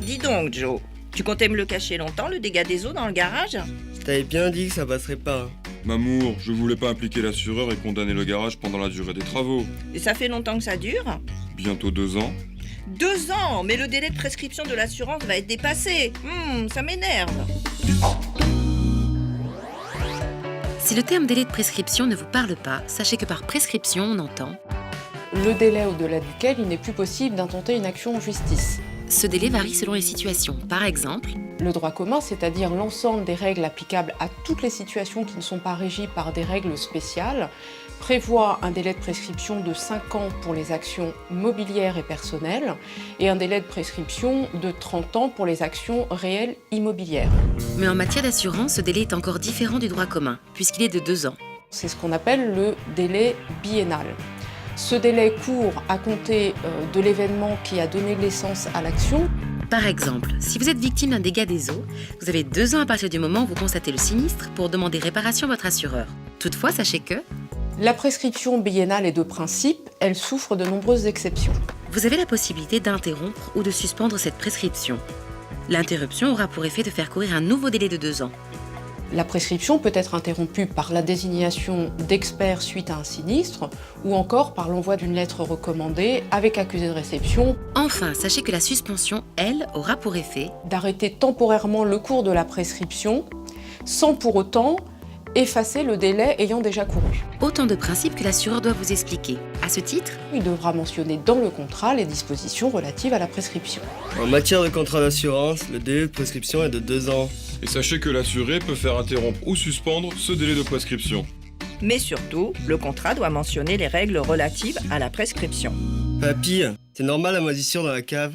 Dis donc, Joe, tu comptais me le cacher longtemps, le dégât des eaux dans le garage? Je t'avais bien dit que ça passerait pas. Mamour, je voulais pas impliquer l'assureur et condamner le garage pendant la durée des travaux. Et ça fait longtemps que ça dure? Bientôt 2 ans. 2 ans, mais le délai de prescription de l'assurance va être dépassé. Ça m'énerve. Si le terme délai de prescription ne vous parle pas, sachez que par prescription, on entend le délai au-delà duquel il n'est plus possible d'intenter une action en justice. ce délai varie selon les situations. Par exemple, Le droit commun, c'est-à-dire l'ensemble des règles applicables à toutes les situations qui ne sont pas régies par des règles spéciales, prévoit un délai de prescription de 5 ans pour les actions mobilières et personnelles et un délai de prescription de 30 ans pour les actions réelles immobilières. mais en matière d'assurance, ce délai est encore différent du droit commun, puisqu'il est de 2 ans. C'est ce qu'on appelle le délai biennal. Ce délai court à compter de l'événement qui a donné naissance à l'action. Par exemple, si vous êtes victime d'un dégât des eaux, vous avez 2 ans à partir du moment où vous constatez le sinistre pour demander réparation à votre assureur. Toutefois, sachez que La prescription biennale est de principe, elle souffre de nombreuses exceptions. vous avez la possibilité d'interrompre ou de suspendre cette prescription. L'interruption aura pour effet de faire courir un nouveau délai de 2 ans. La prescription peut être interrompue par la désignation d'experts suite à un sinistre ou encore par l'envoi d'une lettre recommandée avec accusé de réception Enfin, sachez que la suspension, elle, aura pour effet d'arrêter temporairement le cours de la prescription sans pour autant effacer le délai ayant déjà couru. autant de principes que l'assureur doit vous expliquer. À ce titre, Il devra mentionner dans le contrat les dispositions relatives à la prescription. En matière de contrat d'assurance, le délai de prescription est de 2 ans. Et sachez que l'assuré peut faire interrompre ou suspendre ce délai de prescription. Mais surtout, le contrat doit mentionner les règles relatives à la prescription. Papy, c'est normal la moisissure dans la cave?